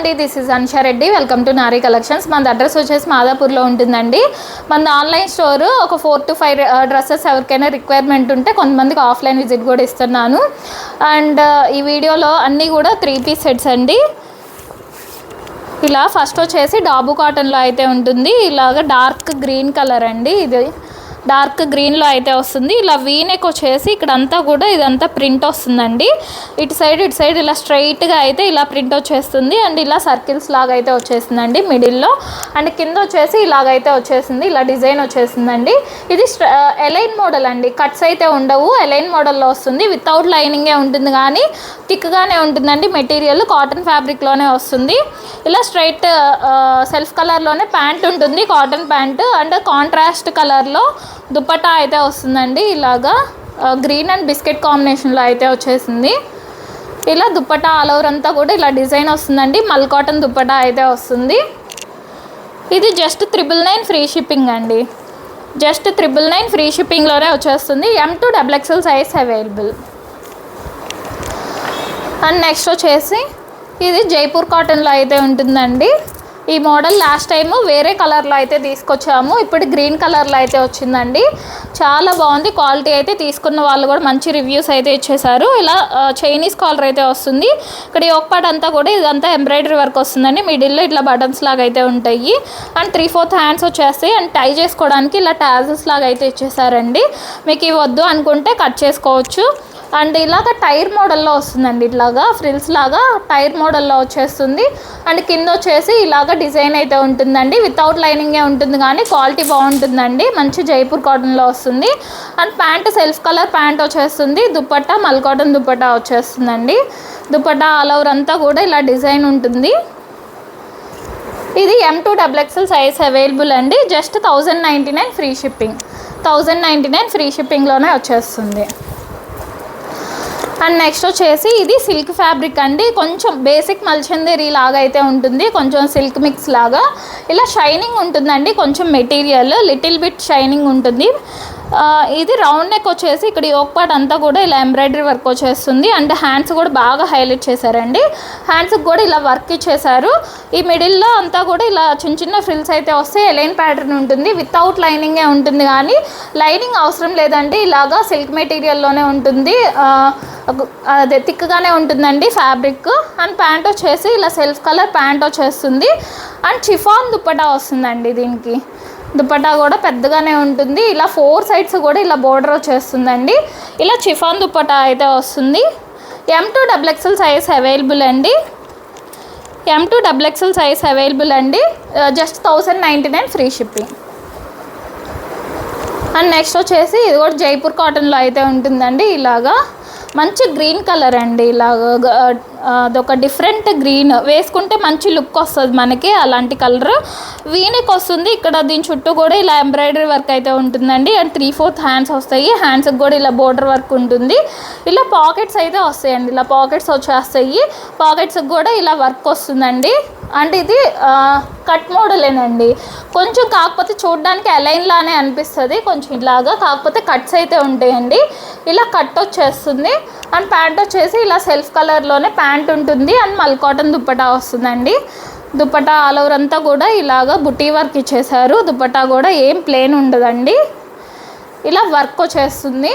అండి, this is Ansha Reddy. Welcome to Nari collections. మన address వచ్చేసి మాదాపూర్లో ఉంటుందండి. మన ఆన్లైన్ స్టోర్ ఒక 4 to 5 డ్రెస్సెస్ ఎవరికైనా రిక్వైర్మెంట్ ఉంటే కొంతమందికి ఆఫ్లైన్ విజిట్ కూడా ఇస్తున్నాను. అండ్ ఈ వీడియోలో అన్నీ కూడా 3-piece సెట్స్ అండి. ఇలా ఫస్ట్ వచ్చేసి డాబు కాటన్లో అయితే ఉంటుంది. ఇలాగ డార్క్ గ్రీన్ కలర్ అండి. ఇది డార్క్ గ్రీన్లో అయితే వస్తుంది. ఇలా వీనెక్ వచ్చేసి ఇక్కడంతా కూడా ఇదంతా ప్రింట్ వస్తుందండి. ఇటు సైడ్ ఇలా స్ట్రైట్గా అయితే ఇలా ప్రింట్ వచ్చేస్తుంది. అండ్ ఇలా సర్కిల్స్ లాగా అయితే వచ్చేస్తుందండి మిడిల్లో. అండ్ కింద వచ్చేసి ఇలాగైతే వచ్చేసింది, ఇలా డిజైన్ వచ్చేసిందండి. ఇది ఎలైన్ మోడల్ అండి. కట్స్ అయితే ఉండవు, ఎలైన్ మోడల్లో వస్తుంది. వితౌట్ లైనింగే ఉంటుంది కానీ థిక్గానే ఉంటుందండి. మెటీరియల్ కాటన్ ఫ్యాబ్రిక్లోనే వస్తుంది. ఇలా స్ట్రైట్ సెల్ఫ్ కలర్లోనే ప్యాంట్ ఉంటుంది, కాటన్ ప్యాంట్. అండ్ కాంట్రాస్ట్ కలర్లో దుపట్టా అయితే వస్తుందండి. ఇలాగా గ్రీన్ అండ్ బిస్కెట్ కాంబినేషన్లో అయితే వచ్చేసింది. ఇలా దుపట్టా ఆల్ ఓవర్ అంతా కూడా ఇలా డిజైన్ వస్తుందండి. మల్ కాటన్ దుపట్టా అయితే వస్తుంది. ఇది జస్ట్ 999 ఫ్రీ షిప్పింగ్ అండి. జస్ట్ 999 ఫ్రీ షిప్పింగ్లోనే వచ్చేస్తుంది. M to XXL size available. And next వచ్చేసి ఇది జైపూర్ కాటన్లో అయితే ఉంటుందండి. ఈ మోడల్ లాస్ట్ టైము వేరే కలర్లో అయితే తీసుకొచ్చాము, ఇప్పుడు గ్రీన్ కలర్లో అయితే వచ్చిందండి. చాలా బాగుంది క్వాలిటీ అయితే. తీసుకున్న వాళ్ళు కూడా మంచి రివ్యూస్ అయితే ఇచ్చేసారు. ఇలా చైనీస్ కాలర్ అయితే వస్తుంది. ఇక్కడ ఈ ఒక పార్ట్ అంతా కూడా ఇదంతా ఎంబ్రాయిడరీ వర్క్ వస్తుందండి. మిడిల్లో ఇట్లా బటన్స్ లాగా అయితే ఉంటాయి. అండ్ 3/4 హ్యాండ్స్ వచ్చేస్తాయి. అండ్ టై చేసుకోవడానికి ఇలా టాజల్స్ లాగా అయితే ఇచ్చేసారండి. మీకు ఇవి వద్దు అనుకుంటే కట్ చేసుకోవచ్చు. అండ్ ఇలాగ టైర్ మోడల్లో వస్తుందండి. ఇట్లాగా ఫ్రిల్స్ లాగా టైర్ మోడల్లో వచ్చేస్తుంది. అండ్ కింద వచ్చేసి ఇలాగ డిజైన్ అయితే ఉంటుందండి. వితౌట్ లైనింగే ఉంటుంది కానీ క్వాలిటీ బాగుంటుందండి. మంచి జైపూర్ కాటన్లో వస్తుంది. And pant self colour pant వచ్చేస్తుంది. దుపట్టా మల్ కాటన్ దుపట్టా వచ్చేస్తుందండి. దుపట్టా ఆల్ ఓవర్ అంతా కూడా ఇలా డిజైన్ ఉంటుంది. ఇది M to XXL size available అండి. Just 1099 free shipping. 1099 ఫ్రీ షిప్పింగ్లోనే వచ్చేస్తుంది. అండ్ నెక్స్ట్ వచ్చేసి ఇది సిల్క్ ఫ్యాబ్రిక్ అండి. కొంచెం బేసిక్ మల్చందేరి లాగా అయితే ఉంటుంది, కొంచెం సిల్క్ మిక్స్ లాగా. ఇలా షైనింగ్ ఉంటుందండి. కొంచెం మెటీరియల్ లిటిల్ బిట్ షైనింగ్ ఉంటుంది. ఇది రౌండ్ నెక్ వచ్చేసి ఇక్కడ ఈ ఒక పార్ట్ అంతా కూడా ఇలా ఎంబ్రాయిడరీ వర్క్ వచ్చేస్తుంది. అండ్ హ్యాండ్స్ కూడా బాగా హైలైట్ చేశారండి. హ్యాండ్స్కి కూడా ఇలా వర్క్ ఇచ్చేసారు. ఈ మిడిల్లో అంతా కూడా ఇలా చిన్న చిన్న ఫ్రిల్స్ అయితే వస్తే ఎలైన్ ప్యాటర్న్ ఉంటుంది. వితౌట్ లైనింగే ఉంటుంది కానీ లైనింగ్ అవసరం లేదండి. ఇలాగా సిల్క్ మెటీరియల్లోనే ఉంటుంది. అదే థిక్గానే ఉంటుందండి ఫ్యాబ్రిక్. అండ్ ప్యాంట్ వచ్చేసి ఇలా సెల్ఫ్ కలర్ ప్యాంట్ వచ్చేస్తుంది. అండ్ చిఫాన్ దుపట్టా వస్తుందండి. దీనికి దుపట్టా కూడా పెద్దగానే ఉంటుంది. ఇలా 4 సైడ్స్ కూడా ఇలా బోర్డర్ వచ్చేస్తుందండి. ఇలా చిఫాన్ దుపట్టా అయితే వస్తుంది. M to XXL size available అండి. M to XXL size available అండి. Just 1099 free shipping. And next వచ్చేసి ఇది కూడా జైపూర్ కాటన్లో అయితే ఉంటుందండి. ఇలాగా మంచి గ్రీన్ కలర్ అండి. ఇలాగ అదొక డిఫరెంట్ గ్రీన్, వేసుకుంటే మంచి లుక్ వస్తుంది మనకి. అలాంటి కలర్ వీనెక్ వస్తుంది. ఇక్కడ దీని చుట్టూ కూడా ఇలా ఎంబ్రాయిడరీ వర్క్ అయితే ఉంటుందండి. అండ్ 3/4 హ్యాండ్స్ వస్తాయి. హ్యాండ్స్కి కూడా ఇలా బోర్డర్ వర్క్ ఉంటుంది. ఇలా పాకెట్స్ అయితే వస్తాయండి. ఇలా పాకెట్స్ వచ్చేస్తాయి. పాకెట్స్కి కూడా ఇలా వర్క్ వస్తుందండి. అండ్ ఇది కట్ మోడలేనండి. కొంచెం కాకపోతే చూడడానికి అలైన్ లానే అనిపిస్తుంది కొంచెం ఇలాగా, కాకపోతే కట్స్ అయితే ఉంటాయండి. ఇలా కట్ వచ్చేస్తుంది. అండ్ ప్యాంట్ వచ్చేసి ఇలా సెల్ఫ్ కలర్లోనే ప్యాంట్ ఉంటుంది. అండ్ మల్ కాటన్ దుపట్టా వస్తుందండి. దుపట్టా ఆల్ ఓవర్ అంతా కూడా ఇలాగా బుటీ వర్క్ ఇచ్చేసారు. దుపట్టా కూడా ఏం ప్లేన్ ఉండదండి. ఇలా వర్క్ వచ్చేస్తుంది.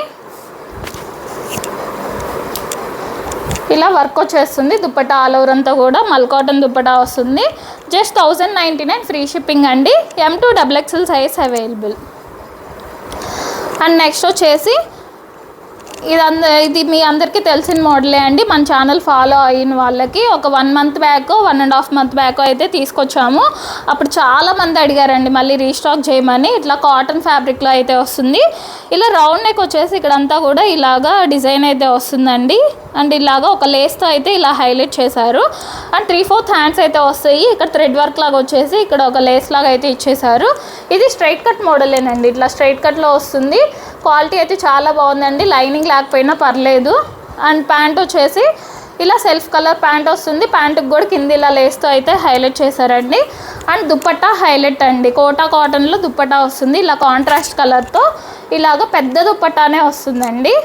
ఇలా వర్క్ వచ్చేస్తుంది. దుపట్టా ఆల్ ఓవర్ అంతా కూడా మల్ కాటన్ దుపట్టా వస్తుంది. జస్ట్ 1099 ఫ్రీ షిప్పింగ్ అండి. M to XXL size available. And next వచ్చేసి ఇది మీ అందరికీ తెలిసిన మోడలే అండి. మన ఛానల్ ఫాలో అయిన వాళ్ళకి ఒక 1 month బ్యాక్ 1.5 month బ్యాక్ అయితే తీసుకొచ్చాము. అప్పుడు చాలామంది అడిగారండి మళ్ళీ రీస్టాక్ చేయమని. ఇట్లా కాటన్ ఫ్యాబ్రిక్లో అయితే వస్తుంది. ఇలా రౌండ్ నెక్ వచ్చేసి ఇక్కడంతా కూడా ఇలాగా డిజైన్ అయితే వస్తుందండి. అండ్ ఇలాగా ఒక లేస్తో అయితే ఇలా హైలైట్ చేశారు. అండ్ 3/4 హ్యాండ్స్ అయితే వస్తాయి. ఇక్కడ థ్రెడ్ వర్క్ లాగా వచ్చేసి ఇక్కడ ఒక లేస్ లాగా అయితే ఇచ్చేసారు. ఇది స్ట్రైట్ కట్ మోడలేనండి. ఇట్లా స్ట్రైట్ కట్లో వస్తుంది. క్వాలిటీ అయితే చాలా బాగుందండి. లైనింగ్ లేకపోయినా పర్లేదు. అండ్ ప్యాంట్ వచ్చేసి ఇలా సెల్ఫ్ కలర్ ప్యాంట్ వస్తుంది. ప్యాంటుకి కూడా కింద ఇలా లేస్తో అయితే హైలైట్ చేశారండి. అండ్ దుపట్టా హైలైట్ అండి. కోటా కాటన్లో దుపట్టా వస్తుంది. ఇలా కాంట్రాస్ట్ కలర్తో ఇలాగ పెద్ద దుపట్టానే వస్తుందండి.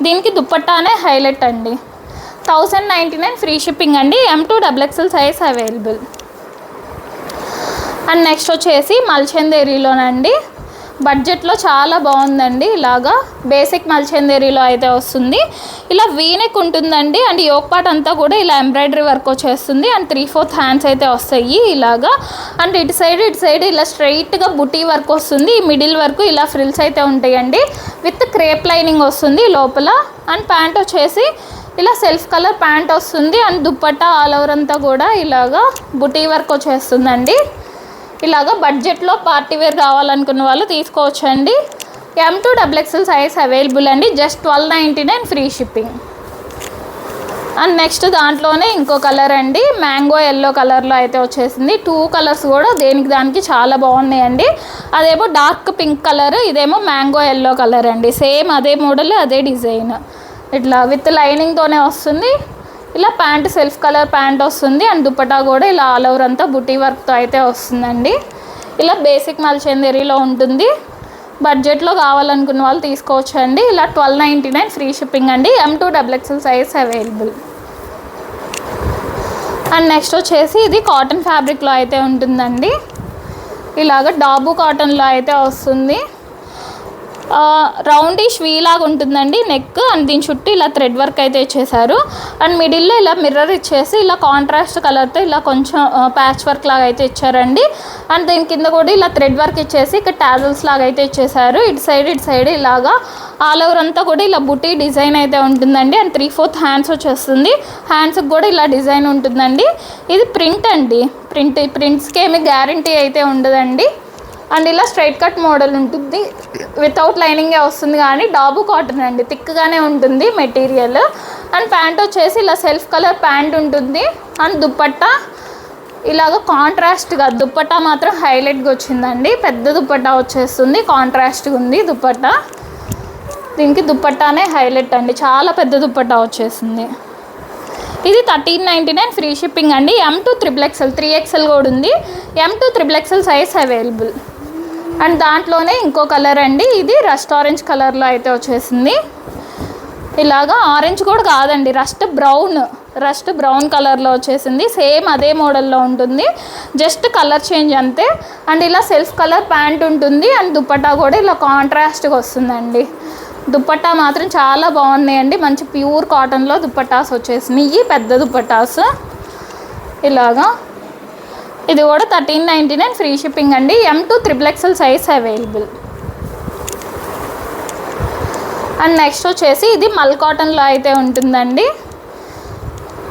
దీనికి దుపట్టానే హైలైట్ అండి. 1099 ఫ్రీ షిప్పింగ్ అండి. M2XXL size available. And next వచ్చేసి మల్చందేరీలోనండి. బడ్జెట్లో చాలా బాగుందండి. ఇలాగా బేసిక్ మల్చందేరీలో అయితే వస్తుంది. ఇలా వీనెక్ ఉంటుందండి. అండ్ యోక్ పార్ట్ అంతా కూడా ఇలా ఎంబ్రాయిడరీ వర్క్ వచ్చేస్తుంది. అండ్ 3/4 హ్యాండ్స్ అయితే వస్తాయి ఇలాగా. అండ్ ఇటు సైడ్ ఇలా స్ట్రైట్గా బుటీ వర్క్ వస్తుంది. ఈ మిడిల్ వరకు ఇలా ఫ్రిల్స్ అయితే ఉంటాయండి. విత్ క్రేప్ లైనింగ్ వస్తుంది లోపల. అండ్ ప్యాంట్ వచ్చేసి ఇలా సెల్ఫ్ కలర్ ప్యాంట్ వస్తుంది. అండ్ దుప్పట్టా ఆల్ ఓవర్ అంతా కూడా ఇలాగా బుటీ వర్క్ వచ్చేస్తుందండి. ఇలాగ బడ్జెట్లో పార్టీ వేర్ కావాలనుకున్న వాళ్ళు తీసుకోవచ్చండి. M2XXL సైజ్ అవైలబుల్ అండి. Just 1299 free shipping. And next దాంట్లోనే ఇంకో కలర్ అండి. మ్యాంగో ఎల్లో కలర్లో అయితే వచ్చేసింది. 2 కలర్స్ కూడా దానికి చాలా బాగున్నాయండి. అదేమో డార్క్ పింక్ కలర్, ఇదేమో మ్యాంగో ఎల్లో కలర్ అండి. సేమ్ అదే మోడల్, అదే డిజైన్. ఇట్లా విత్ లైనింగ్తోనే వస్తుంది. ఇలా ప్యాంట్ సెల్ఫ్ కలర్ ప్యాంట్ వస్తుంది. అండ్ దుపట్టా కూడా ఇలా ఆల్ ఓవర్ అంతా బుటీ వర్క్తో అయితే వస్తుందండి. ఇలా బేసిక్ మల్చందేరీలో ఉంటుంది. బడ్జెట్లో కావాలనుకున్న వాళ్ళు తీసుకోవచ్చండి. ఇలా 1299 ఫ్రీ షిప్పింగ్ అండి. M2XXL size available. And next వచ్చేసి ఇది కాటన్ ఫ్యాబ్రిక్లో అయితే ఉంటుందండి. ఇలాగ డాబు కాటన్లో అయితే వస్తుంది. రౌండిష్ వీ లాగా ఉంటుందండి నెక్. అండ్ దీని చుట్టూ ఇలా థ్రెడ్ వర్క్ అయితే ఇచ్చేసారు. అండ్ మిడిల్లో ఇలా మిర్రర్ ఇచ్చేసి ఇలా కాంట్రాస్ట్ కలర్తో ఇలా కొంచెం ప్యాచ్ వర్క్ లాగా అయితే ఇచ్చారండి. అండ్ దీని కింద కూడా ఇలా థ్రెడ్ వర్క్ ఇచ్చేసి ఇక్కడ టాజల్స్ లాగా అయితే ఇచ్చేసారు. ఇటు సైడ్ ఇలాగా ఆల్ ఓవర్ అంతా కూడా ఇలా బుటీ డిజైన్ అయితే ఉంటుందండి. అండ్ 3/4 హ్యాండ్స్ వచ్చేస్తుంది. హ్యాండ్స్కి కూడా ఇలా డిజైన్ ఉంటుందండి. ఇది ప్రింట్ అండి. ప్రింట్స్కి ఏమి గ్యారంటీ అయితే ఉండదండి. అండ్ ఇలా స్ట్రైట్ కట్ మోడల్ ఉంటుంది. వితౌట్ లైనింగే వస్తుంది కానీ డాబు కాటన్ అండి. థిక్గానే ఉంటుంది మెటీరియల్. అండ్ ప్యాంట్ వచ్చేసి ఇలా సెల్ఫ్ కలర్ ప్యాంట్ ఉంటుంది. అండ్ దుప్పట్టా ఇలాగ కాంట్రాస్ట్గా, దుప్పట్టా మాత్రం హైలైట్గా వచ్చిందండి. పెద్ద దుప్పట్టా వచ్చేస్తుంది. కాంట్రాస్ట్గా ఉంది దుప్పట్టా. దీనికి దుప్పట్టానే హైలైట్ అండి. చాలా పెద్ద దుప్పట్టా వచ్చేసింది. ఇది 1399 ఫ్రీ షిప్పింగ్ అండి. M2XXL 3XL కూడా ఉంది. M2XXL size available. అండ్ దాంట్లోనే ఇంకో కలర్ అండి. ఇది రస్ట్ ఆరెంజ్ కలర్లో అయితే వచ్చేసింది. ఇలాగా ఆరెంజ్ కూడా కాదండి, రస్ట్ బ్రౌన్ కలర్లో వచ్చేసింది. సేమ్ అదే మోడల్లో ఉంటుంది. జస్ట్ కలర్ చేంజ్ అంతే. అండ్ ఇలా సెల్ఫ్ కలర్ ప్యాంట్ ఉంటుంది. అండ్ దుపట్టా కూడా ఇలా కాంట్రాస్ట్గా వస్తుందండి. దుపట్టా మాత్రం చాలా బాగున్నాయండి. మంచి ప్యూర్ కాటన్లో దుపట్టాస్ వచ్చేసినాయి. పెద్ద దుపట్టాస్ ఇలాగా. ఇది కూడా 1399 ఫ్రీ షిప్పింగ్ అండి. M2XXL size available. And next వచ్చేసి ఇది మల్ కాటన్లో అయితే ఉంటుందండి.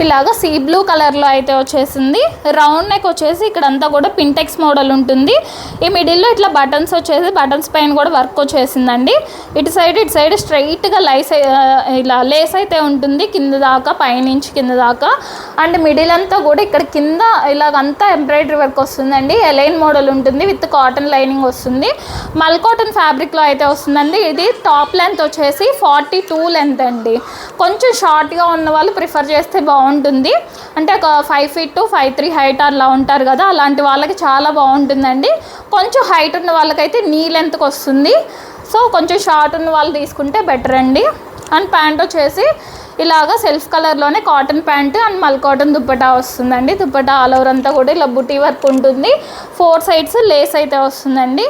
ఇలాగ సీ బ్లూ కలర్లో అయితే వచ్చేసింది. రౌండ్ నెక్ వచ్చేసి ఇక్కడంతా కూడా పింటెక్స్ మోడల్ ఉంటుంది. ఈ మిడిల్లో ఇట్లా బటన్స్ వచ్చేసి బటన్స్ పైన కూడా వర్క్ వచ్చేసిందండి. ఇటు సైడ్ స్ట్రైట్గా ఇలా లేస్ అయితే ఉంటుంది కింద దాకా, పైనుంచి కింద దాకా. అండ్ మిడిల్ అంతా కూడా ఇక్కడ కింద ఇలాగంతా ఎంబ్రాయిడరీ వర్క్ వస్తుందండి. ఎలైన్ మోడల్ ఉంటుంది. విత్ కాటన్ లైనింగ్ వస్తుంది. మల్ కాటన్ ఫ్యాబ్రిక్లో అయితే వస్తుందండి. ఇది టాప్ లెంత్ వచ్చేసి 42 లెంత్ అండి. కొంచెం షార్ట్గా ఉన్న వాళ్ళు ప్రిఫర్ చేస్తే బాగుంటుంది. అంటే ఒక 5 feet to 5'3" హైట్ అలా ఉంటారు కదా, అలాంటి వాళ్ళకి చాలా బాగుంటుందండి. కొంచెం హైట్ ఉన్న వాళ్ళకైతే నీ లెంత్కి వస్తుంది. సో కొంచెం షార్ట్ ఉన్న వాళ్ళు తీసుకుంటే బెటర్ అండి. అండ్ ప్యాంట్ వచ్చేసి ఇలాగా సెల్ఫ్ కలర్లోనే కాటన్ ప్యాంట్ అండ్ మల్ కాటన్ దుప్పటా వస్తుందండి. దుప్పటా ఆల్ ఓవర్ అంతా కూడా ఇలా బుటీ వర్క్ ఉంటుంది. 4 sides లేస్ అయితే వస్తుందండి.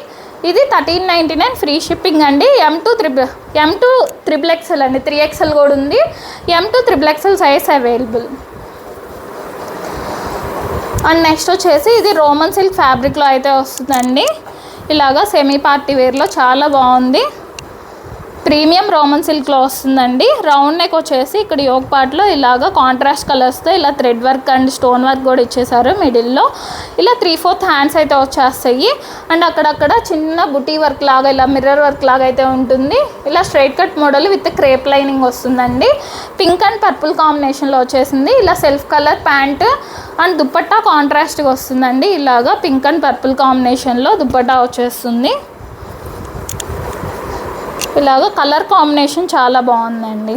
ఇది 1399 ఫ్రీ షిప్పింగ్ అండి. M2XXL అండి. 3XL కూడా ఉంది. M2XXL size available. And next వచ్చేసి ఇది రోమన్ సిల్క్ ఫ్యాబ్రిక్లో అయితే వస్తుందండి. ఇలాగా సెమీ పార్టీ వేర్లో చాలా బాగుంది. ప్రీమియం రోమన్ సిల్క్లో వస్తుందండి. రౌండ్ నెక్ వచ్చేసి ఇక్కడ యోక్ పార్ట్లో ఇలాగా కాంట్రాస్ట్ కలర్స్తో ఇలా thread work and stone work కూడా ఇచ్చేసారు. మిడిల్లో ఇలా 3/4 హ్యాండ్స్ అయితే వచ్చేస్తాయి. అండ్ అక్కడక్కడ చిన్న బుటీ వర్క్ లాగా ఇలా మిర్రర్ వర్క్ లాగా అయితే ఉంటుంది. ఇలా straight cut model with crepe lining వస్తుందండి. పింక్ అండ్ పర్పుల్ కాంబినేషన్లో వచ్చేసింది. ఇలా self colour pant and dupatta కాంట్రాస్ట్గా వస్తుందండి. ఇలాగా పింక్ అండ్ పర్పుల్ కాంబినేషన్లో దుప్పట్టా వచ్చేస్తుంది. ఇలాగ కలర్ కాంబినేషన్ చాలా బాగుందండి.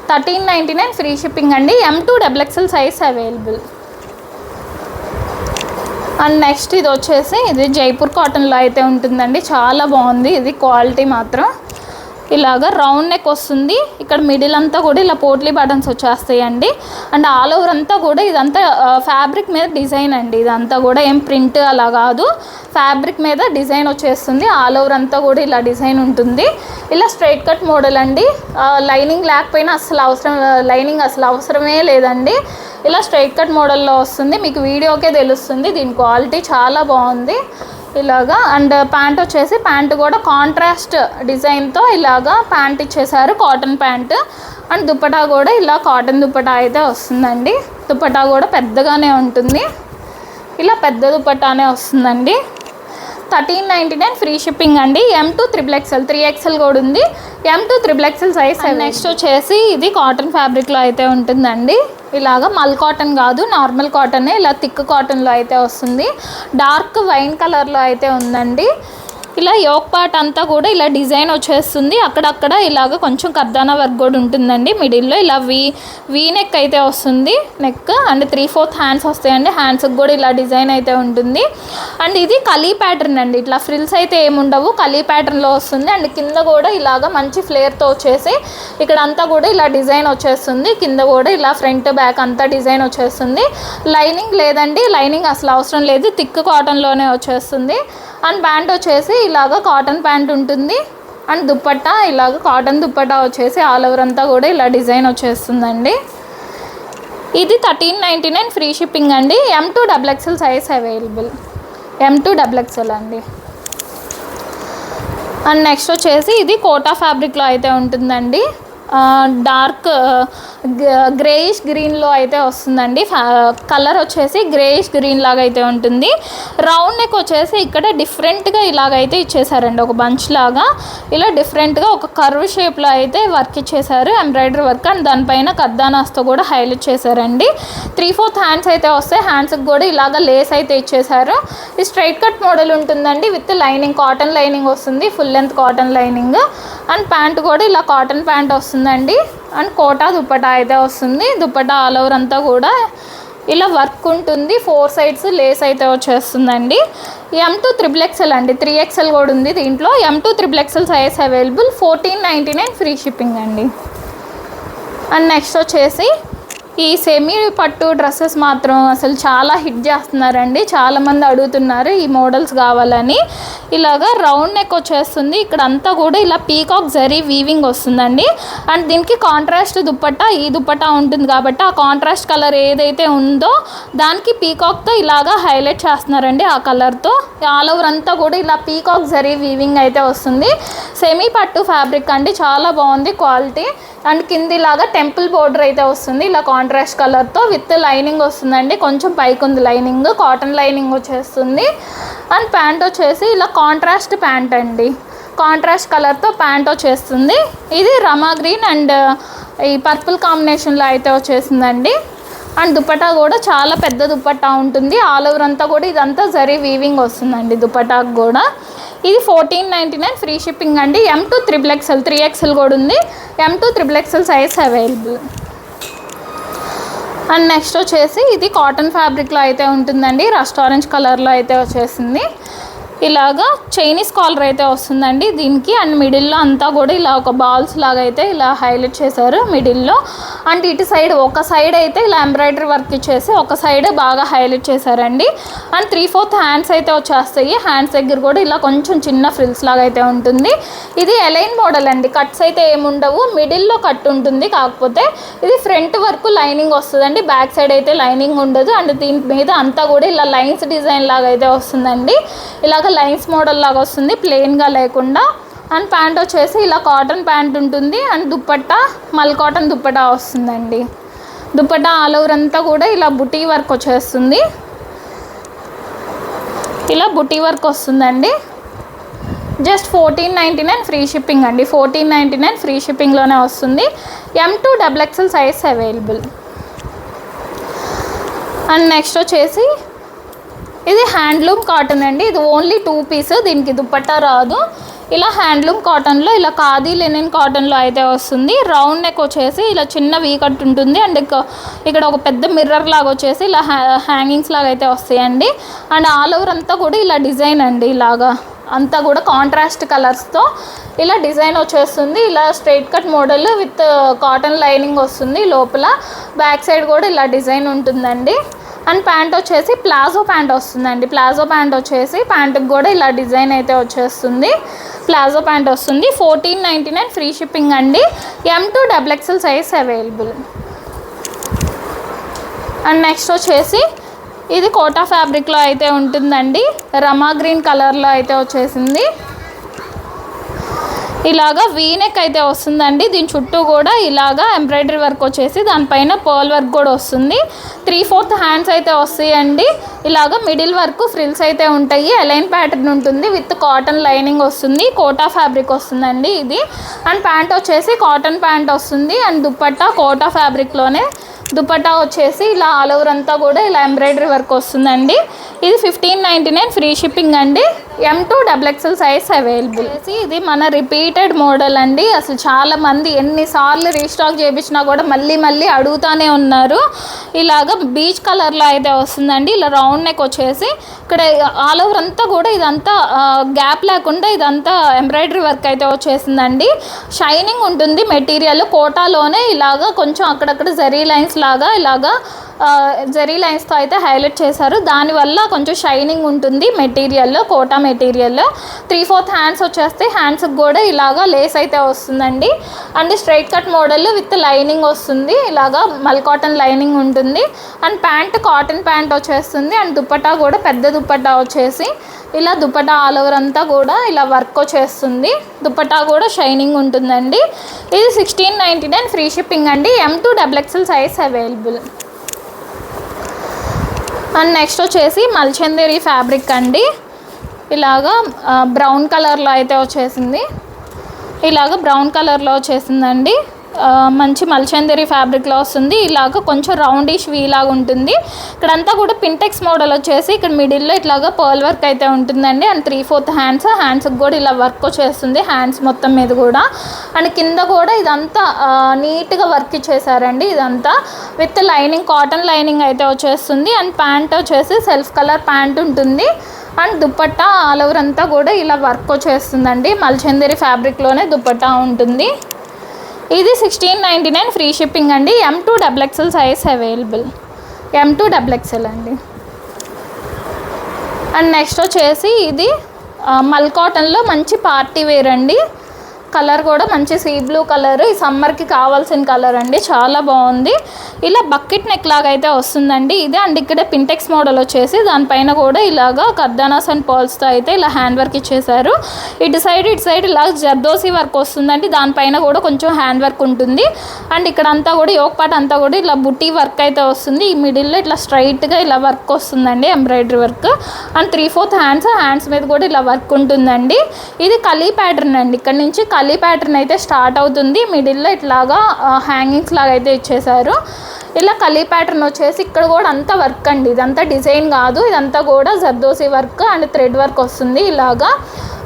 1399 ఫ్రీ షిప్పింగ్ అండి. M2XXL size available. And next ఇది వచ్చేసి ఇది జైపూర్ కాటన్లో అయితే ఉంటుందండి. చాలా బాగుంది ఇది క్వాలిటీ మాత్రం. ఇలాగా రౌండ్ నెక్ వస్తుంది. ఇక్కడ మిడిల్ అంతా కూడా ఇలా పోట్లీ బటన్స్ వచ్చేస్తాయండి. అండ్ ఆల్ ఓవర్ అంతా కూడా ఇదంతా ఫ్యాబ్రిక్ మీద డిజైన్ అండి. ఇదంతా కూడా ఏం ప్రింట్ అలా కాదు, ఫ్యాబ్రిక్ మీద డిజైన్ వచ్చేస్తుంది. ఆల్ ఓవర్ అంతా కూడా ఇలా డిజైన్ ఉంటుంది. ఇలా స్ట్రైట్ కట్ మోడల్ అండి. లైనింగ్ లేకపోయినా లైనింగ్ అసలు అవసరమే లేదండి. ఇలా స్ట్రైట్ కట్ మోడల్లో వస్తుంది. మీకు వీడియోకే తెలుస్తుంది దీని క్వాలిటీ చాలా బాగుంది. ఇలాగా అండ్ ప్యాంట్ వచ్చేసి ప్యాంట్ కూడా కాంట్రాస్ట్ డిజైన్తో ఇలాగా ప్యాంట్ ఇచ్చేసారు, కాటన్ ప్యాంట్. అండ్ దుపట్టా కూడా ఇలా కాటన్ దుపట్టా అయితే వస్తుందండి. దుపట్టా కూడా పెద్దగానే ఉంటుంది. ఇలా పెద్ద దుపట్టానే వస్తుందండి. 1399 ఫ్రీ షిప్పింగ్ అండి. M2 XXL 3XL కూడా ఉంది. M2 XXL size. నెక్స్ట్ వచ్చేసి ఇది కాటన్ ఫ్యాబ్రిక్లో అయితే ఉంటుందండి. ఇలాగా మల్ కాటన్ కాదు, నార్మల్ కాటనే. ఇలా థిక్ కాటన్లో అయితే వస్తుంది. డార్క్ వైన్ కలర్లో అయితే ఉందండి. ఇలా యోక్ పార్ట్ అంతా కూడా ఇలా డిజైన్ వచ్చేస్తుంది. అక్కడక్కడ ఇలాగ కొంచెం కర్దానా వర్క్ కూడా ఉంటుందండి. మిడిల్లో ఇలా వీ నెక్ అయితే వస్తుంది. నెక్ అండ్ 3/4 హ్యాండ్స్ వస్తాయండి. హ్యాండ్స్కి కూడా ఇలా డిజైన్ అయితే ఉంటుంది. అండ్ ఇది కలీ ప్యాటర్న్ అండి. ఇట్లా ఫ్రిల్స్ అయితే ఏముండవు, కలీ ప్యాటర్న్లో వస్తుంది. అండ్ కింద కూడా ఇలాగ మంచి ఫ్లేర్తో వచ్చేసి ఇక్కడ అంతా కూడా ఇలా డిజైన్ వచ్చేస్తుంది. కింద కూడా ఇలా ఫ్రంట్ బ్యాక్ అంతా డిజైన్ వచ్చేస్తుంది. లైనింగ్ లేదండి, లైనింగ్ అసలు అవసరం లేదు, థిక్ కాటన్లోనే వచ్చేస్తుంది. అండ్ ప్యాంట్ వచ్చేసి ఇలాగ కాటన్ ప్యాంట్ ఉంటుంది. అండ్ దుప్పట్టా ఇలాగ కాటన్ దుప్పట్టా వచ్చేసి ఆల్ ఓవర్ అంతా కూడా ఇలా డిజైన్ వచ్చేస్తుందండి. ఇది 1399 ఫ్రీ షిప్పింగ్ అండి. M2 XXL size available. M2 XXL అండి. అండ్ నెక్స్ట్ వచ్చేసి ఇది కోటా ఫ్యాబ్రిక్లో అయితే ఉంటుందండి. డార్క్ గ్రేయిష్ గ్రీన్లో అయితే వస్తుందండి. కలర్ వచ్చేసి గ్రేయిష్ గ్రీన్ లాగా అయితే ఉంటుంది. రౌండ్ నెక్ వచ్చేసి ఇక్కడ డిఫరెంట్గా ఇలాగైతే ఇచ్చేసారండి, ఒక బంచ్ లాగా ఇలా డిఫరెంట్గా ఒక కర్వ్ షేప్లో అయితే వర్క్ ఇచ్చేసారు, ఎంబ్రాయిడరీ వర్క్. అండ్ దానిపైన కర్దానాస్తో కూడా హైలైట్ చేశారండి. 3/4 హ్యాండ్స్ అయితే వస్తాయి. హ్యాండ్స్కి కూడా ఇలాగ లేస్ అయితే ఇచ్చేసారు. ఇది స్ట్రైట్ కట్ మోడల్ ఉంటుందండి విత్ లైనింగ్, కాటన్ లైనింగ్ వస్తుంది, full length cotton lining. And pant కూడా ఇలా కాటన్ ప్యాంట్ వస్తుందండి. అండ్ కోటా దుపట్టా అయితే వస్తుంది. దుపట్టా ఆల్ ఓవర్ అంతా కూడా ఇలా వర్క్ ఉంటుంది. 4 సైడ్స్ లేస్ అయితే వచ్చేస్తుందండి. M2 XXL అండి. 3XL కూడా ఉంది దీంట్లో. M2 XXL size available. 1499 free shipping అండి. అండ్ నెక్స్ట్ వచ్చేసి ఈ సెమీ పట్టు డ్రెస్సెస్ మాత్రం అసలు చాలా హిట్ చేస్తున్నారండి. చాలామంది అడుగుతున్నారు ఈ మోడల్స్ కావాలని. ఇలాగా రౌండ్ నెక్ వచ్చేస్తుంది. ఇక్కడ అంతా కూడా ఇలా పీకాక్ జరీ వీవింగ్ వస్తుందండి. అండ్ దీనికి కాంట్రాస్ట్ దుపట్టా, ఈ దుపట్టా ఉంటుంది కాబట్టి ఆ కాంట్రాస్ట్ కలర్ ఏదైతే ఉందో దానికి పీకాక్తో ఇలాగా హైలైట్ చేస్తున్నారండి. ఆ కలర్తో ఆల్ ఓవర్ అంతా కూడా ఇలా పీకాక్ జరీ వీవింగ్ అయితే వస్తుంది. సెమీ పట్టు ఫ్యాబ్రిక్ అండి, చాలా బాగుంది క్వాలిటీ. అండ్ కిందిలాగా టెంపుల్ బోర్డర్ అయితే వస్తుంది ఇలా కాంట్రాస్ట్ కలర్తో విత్ లైనింగ్ వస్తుందండి. కొంచెం పైకి ఉంది లైనింగ్, కాటన్ లైనింగ్ వచ్చేస్తుంది. అండ్ ప్యాంట్ వచ్చేసి ఇలా కాంట్రాస్ట్ ప్యాంట్ అండి, కాంట్రాస్ట్ కలర్తో ప్యాంట్ వచ్చేస్తుంది. ఇది రమా గ్రీన్ అండ్ ఈ పర్పుల్ కాంబినేషన్లో అయితే వచ్చేసిందండి. అండ్ దుపట్టా కూడా చాలా పెద్ద దుపట్టా ఉంటుంది. ఆల్ ఓవర్ అంతా కూడా ఇదంతా జరీ వీవింగ్ వస్తుందండి దుపట్టాకు కూడా. ఇది 1499 ఫ్రీ షిప్పింగ్ అండి. M2 XXL 3XL కూడా ఉంది. M2 XXL size available. And next వచ్చేసి ఇది కాటన్ ఫ్యాబ్రిక్లో అయితే ఉంటుందండి. రస్ట్ ఆరెంజ్ కలర్లో అయితే వచ్చేసింది. ఇలాగా చైనీస్ కాలర్ అయితే వస్తుందండి దీనికి. అండ్ మిడిల్లో అంతా కూడా ఇలా ఒక బాల్స్ లాగా అయితే ఇలా హైలైట్ చేశారు మిడిల్లో. అండ్ ఇటు సైడ్ ఒక సైడ్ అయితే ఇలా ఎంబ్రాయిడరీ వర్క్ ఇచ్చేసి ఒక సైడ్ బాగా హైలైట్ చేశారండి. అండ్ 3/4 హ్యాండ్స్ అయితే వచ్చేస్తాయి. హ్యాండ్స్ దగ్గర కూడా ఇలా కొంచెం చిన్న ఫ్రిల్స్ లాగా అయితే ఉంటుంది. ఇది ఎలైన్ మోడల్ అండి, కట్స్ అయితే ఏముండవు, మిడిల్లో కట్ ఉంటుంది. కాకపోతే ఇది ఫ్రంట్ వరకు లైనింగ్ వస్తుందండి, బ్యాక్ సైడ్ అయితే లైనింగ్ ఉండదు. అండ్ దీని మీద అంతా కూడా ఇలా లైన్స్ డిజైన్ లాగా అయితే వస్తుందండి. ఇలాగ లైన్స్ మోడల్ లాగా వస్తుంది, ప్లెయిన్గా లేకుండా. అండ్ ప్యాంట్ వచ్చేసి ఇలా కాటన్ ప్యాంట్ ఉంటుంది. అండ్ దుపట్టా మల్ కాటన్ దుపట్టా వస్తుందండి. దుపట్టా ఆల్ ఓవర్ అంతా కూడా ఇలా బుటీ వర్క్ వచ్చేస్తుంది, ఇలా బుటీ వర్క్ వస్తుందండి. జస్ట్ 1499 ఫ్రీ షిప్పింగ్ అండి. 1499 ఫ్రీ షిప్పింగ్లోనే వస్తుంది. M2 XXL size available. And next వచ్చేసి ఇది హ్యాండ్లూమ్ కాటన్ అండి. ఇది ఓన్లీ 2 పీస్, దీనికి దుపట్టా రాదు. ఇలా హ్యాండ్లూమ్ కాటన్లో ఇలా ఖాదీ లెనిన్ కాటన్లో అయితే వస్తుంది. రౌండ్ నెక్ వచ్చేసి ఇలా చిన్న వీ కట్ ఉంటుంది. అండ్ ఇక్కడ ఒక పెద్ద మిర్రర్ లాగా వచ్చేసి ఇలా హ్యాంగింగ్స్ లాగా అయితే వస్తాయండి. అండ్ ఆల్ ఓవర్ అంతా కూడా ఇలా డిజైన్ అండి, ఇలాగా అంతా కూడా కాంట్రాస్ట్ కలర్స్తో ఇలా డిజైన్ వచ్చేస్తుంది. ఇలా straight cut model with cotton lining వస్తుంది. లోపల బ్యాక్ సైడ్ కూడా ఇలా డిజైన్ ఉంటుందండి. అండ్ ప్యాంట్ వచ్చేసి ప్లాజో ప్యాంట్ వస్తుందండి. ప్లాజో ప్యాంట్ వచ్చేసి ప్యాంటుకి కూడా ఇలా డిజైన్ అయితే వచ్చేస్తుంది. ప్లాజో ప్యాంట్ వస్తుంది. 1499 ఫ్రీ షిప్పింగ్ అండి. M to XXL size available. And next వచ్చేసి ఇది కోటా ఫ్యాబ్రిక్లో అయితే ఉంటుందండి. రమా గ్రీన్ కలర్లో అయితే వచ్చేసింది. ఇలాగా వీనెక్ అయితే వస్తుందండి. దీని చుట్టూ కూడా ఇలాగా ఎంబ్రాయిడరీ వర్క్ వచ్చేసి దానిపైన పర్ల్ వర్క్ కూడా వస్తుంది. 3/4 హ్యాండ్స్ అయితే వస్తాయండి. ఇలాగా మిడిల్ వర్క్ ఫ్రిల్స్ అయితే ఉంటాయి. అలైన్ ప్యాటర్న్ ఉంటుంది విత్ కాటన్ లైనింగ్ వస్తుంది. కోటా ఫ్యాబ్రిక్ వస్తుందండి ఇది. అండ్ ప్యాంట్ వచ్చేసి కాటన్ ప్యాంట్ వస్తుంది. అండ్ దుపట్టా కోటా ఫ్యాబ్రిక్లోనే దుపట్టా వచ్చేసి ఇలా ఆల్ ఓవర్ అంతా కూడా ఇలా ఎంబ్రాయిడరీ వర్క్ వస్తుందండి. ఇది 1599 ఫ్రీ షిప్పింగ్ అండి. M to XXL size available. ఇది మన రిపీటెడ్ మోడల్ అండి. అసలు చాలామంది ఎన్నిసార్లు రీస్టాక్ చేయించినా కూడా మళ్ళీ అడుగుతూనే ఉన్నారు. ఇలాగ బీచ్ కలర్లో అయితే వస్తుందండి. ఇలా రౌండ్ నెక్ వచ్చేసి ఇక్కడ ఆల్ ఓవర్ అంతా కూడా ఇదంతా గ్యాప్ లేకుండా ఇదంతా ఎంబ్రాయిడరీ వర్క్ అయితే వచ్చేసిందండి. షైనింగ్ ఉంటుంది మెటీరియల్. కోటాలోనే ఇలాగా కొంచెం అక్కడక్కడ జరీ లైన్స్ లాగా ఇలాగా జరీ లైన్స్తో అయితే హైలైట్ చేశారు. దానివల్ల కొంచెం షైనింగ్ ఉంటుంది మెటీరియల్లో, కోటా మెటీరియల్లో. 3/4 హ్యాండ్స్ వచ్చేస్తే హ్యాండ్స్కి కూడా ఇలాగా లేస్ అయితే వస్తుందండి. And straight cut model with lining వస్తుంది. ఇలాగా మల్ కాటన్ లైనింగ్ ఉంటుంది. అండ్ ప్యాంట్ కాటన్ ప్యాంట్ వచ్చేస్తుంది. అండ్ దుపట్టా కూడా పెద్ద దుపట్టా వచ్చేసి ఇలా దుపట్టా ఆల్ ఓవర్ అంతా కూడా ఇలా వర్క్ వచ్చేస్తుంది. దుపట్టా కూడా షైనింగ్ ఉంటుందండి. ఇది 1699 ఫ్రీ షిప్పింగ్ అండి. M to XXL size available. And next వచ్చేసి మల్చందేరి ఫ్యాబ్రిక్ అండి. ఇలాగా బ్రౌన్ కలర్లో అయితే వచ్చేసింది. ఇలాగ బ్రౌన్ కలర్లో వచ్చేసిందండి. మంచి మల్చందేరి ఫ్యాబ్రిక్లో వస్తుంది. ఇలాగ కొంచెం రౌండిష్ వీలాగా ఉంటుంది. ఇక్కడంతా కూడా పింటెక్స్ మోడల్ వచ్చేసి ఇక్కడ మిడిల్లో ఇట్లాగా పర్ల్ వర్క్ అయితే ఉంటుందండి. అండ్ 3/4 హ్యాండ్స్కి కూడా ఇలా వర్క్ వచ్చేస్తుంది హ్యాండ్స్ మొత్తం మీద కూడా. అండ్ కింద కూడా ఇదంతా నీట్గా వర్క్ ఇచ్చేసారండి. ఇదంతా విత్ లైనింగ్ కాటన్ లైనింగ్ అయితే వచ్చేస్తుంది. అండ్ ప్యాంట్ వచ్చేసి సెల్ఫ్ కలర్ ప్యాంట్ ఉంటుంది. అండ్ దుపట్టా ఆల్ ఓవర్ అంతా కూడా ఇలా వర్క్ వచ్చేస్తుందండి. మల్చందేరి ఫ్యాబ్రిక్లోనే దుపట్టా ఉంటుంది. ఇది 1699 ఫ్రీ షిప్పింగ్ అండి. M to XXL size available. M to XXL అండి. అండ్ నెక్స్ట్ వచ్చేసి ఇది మల్ కాటన్లో మంచి పార్టీ వేర్ అండి. కలర్ కూడా మంచి సీ బ్లూ కలర్. ఈ సమ్మర్కి కావాల్సిన కలర్ అండి. చాలా బాగుంది. ఇలా బకెట్ నెక్ లాగా అయితే వస్తుందండి ఇది. అండ్ ఇక్కడ పింటెక్స్ మోడల్ వచ్చేసి దానిపైన కూడా ఇలాగా కర్దానాస్ అండ్ పర్ల్స్తో అయితే ఇలా హ్యాండ్ వర్క్ ఇచ్చేసారు. ఇటు సైడ్ ఇలా జర్దోసి వర్క్ వస్తుందండి. దానిపైన కూడా కొంచెం హ్యాండ్ వర్క్ ఉంటుంది. అండ్ ఇక్కడ అంతా కూడా యోక్ పార్ట్ అంతా కూడా ఇలా బుట్టి వర్క్ అయితే వస్తుంది. ఈ మిడిల్లో ఇట్లా స్ట్రైట్గా ఇలా వర్క్ వస్తుందండి ఎంబ్రాయిడరీ వర్క్. అండ్ 3/4 హ్యాండ్స్ మీద కూడా ఇలా వర్క్ ఉంటుందండి. ఇది కలీ ప్యాటర్న్ అండి. ఇక్కడ నుంచి కలీ ప్యాటర్న్ అయితే స్టార్ట్ అవుతుంది. మిడిల్లో ఇట్లాగా హ్యాంగింగ్స్ లాగా అయితే ఇచ్చేసారు. ఇలా కలీ ప్యాటర్న్ వచ్చేసి ఇక్కడ కూడా అంతా వర్క్ అండి. ఇదంతా డిజైన్ కాదు. ఇదంతా కూడా zardozi work and thread work వస్తుంది ఇలాగా.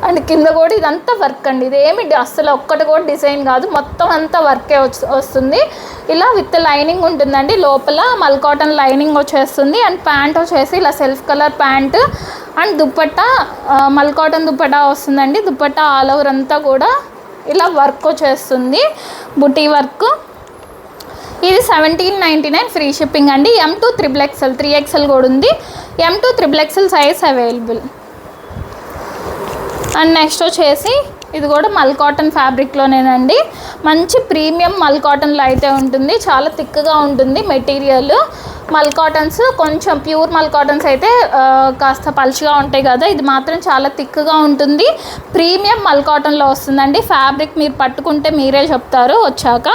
అండ్ కింద కూడా ఇదంతా వర్క్ అండి. ఇదేమి అసలు ఒక్కటి కూడా డిజైన్ కాదు. మొత్తం అంతా వర్కే వస్తుంది. ఇలా విత్ లైనింగ్ ఉంటుందండి. లోపల మల్ కాటన్ లైనింగ్ వచ్చేస్తుంది. అండ్ ప్యాంట్ వచ్చేసి ఇలా self colour pant. And dupatta మల్ కాటన్ దుపట్టా వస్తుందండి. దుపట్టా ఆల్ ఓవర్ అంతా కూడా ఇలా వర్క్ వచ్చేస్తుంది, బుటీ వర్క్. ఇది 1799 ఫ్రీ షిప్పింగ్ అండి. M to XXL 3XL కూడా ఉంది. M to XXL size available. And next వచ్చేసి ఇది కూడా మల్ కాటన్ ఫ్యాబ్రిక్లోనేనండి. మంచి ప్రీమియం మల్ కాటన్లో అయితే ఉంటుంది. చాలా థిక్గా ఉంటుంది మెటీరియల్. మల్ కాటన్స్ కొంచెం ప్యూర్ మల్ కాటన్స్ అయితే కాస్త పలుచగా ఉంటాయి కదా. ఇది మాత్రం చాలా థిక్గా ఉంటుంది. ప్రీమియం మల్ కాటన్లో వస్తుందండి. ఫ్యాబ్రిక్ మీరు పట్టుకుంటే మీరే చెప్తారు వచ్చాక.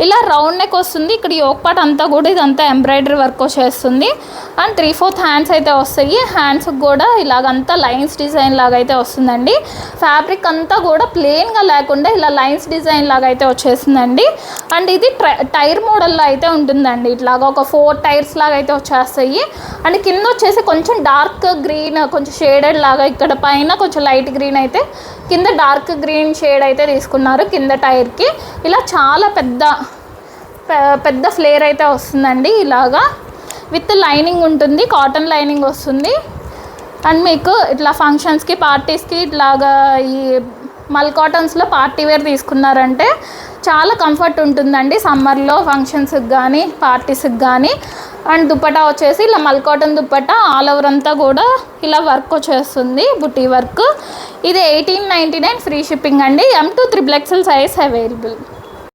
ఇలా రౌండ్ నెక్ వస్తుంది. ఇక్కడ యోక్ పార్ట్ అంతా కూడా ఇదంతా ఎంబ్రాయిడరీ వర్క్ వచ్చేస్తుంది. అండ్ 3/4 హ్యాండ్స్ అయితే వస్తాయి. హ్యాండ్స్కి కూడా ఇలాగంతా లైన్స్ డిజైన్ లాగా అయితే వస్తుందండి. ఫ్యాబ్రిక్ అంతా కూడా ప్లెయిన్గా లేకుండా ఇలా లైన్స్ డిజైన్ లాగా అయితే వచ్చేసిందండి. అండ్ ఇది టైర్ మోడల్లో అయితే ఉంటుందండి. ఇట్లాగా ఒక 4 టైర్స్ లాగా అయితే వచ్చేస్తాయి. అండ్ కింద వచ్చేసి కొంచెం డార్క్ గ్రీన్ కొంచెం షేడెడ్ లాగా, ఇక్కడ పైన కొంచెం లైట్ గ్రీన్ అయితే కింద డార్క్ గ్రీన్ షేడ్ అయితే తీసుకున్నారు కింద టైర్కి. ఇలా చాలా పెద్ద ఫ్లేర్ అయితే వస్తుందండి. ఇలాగా విత్ లైనింగ్ ఉంటుంది, కాటన్ లైనింగ్ వస్తుంది. అండ్ మీకు ఇట్లా ఫంక్షన్స్కి పార్టీస్కి ఇట్లాగా ఈ మల్ కాటన్స్లో పార్టీ వేర్ తీసుకున్నారంటే చాలా కంఫర్ట్ ఉంటుందండి సమ్మర్లో ఫంక్షన్స్కి కానీ పార్టీస్కి కానీ. అండ్ దుప్పటా వచ్చేసి ఇలా మల్ కాటన్ దుప్పటా ఆల్ ఓవర్ అంతా కూడా ఇలా వర్క్ వచ్చేస్తుంది, బుటీ వర్క్. ఇది 1899 ఫ్రీ షిప్పింగ్ అండి. M to XXL size available.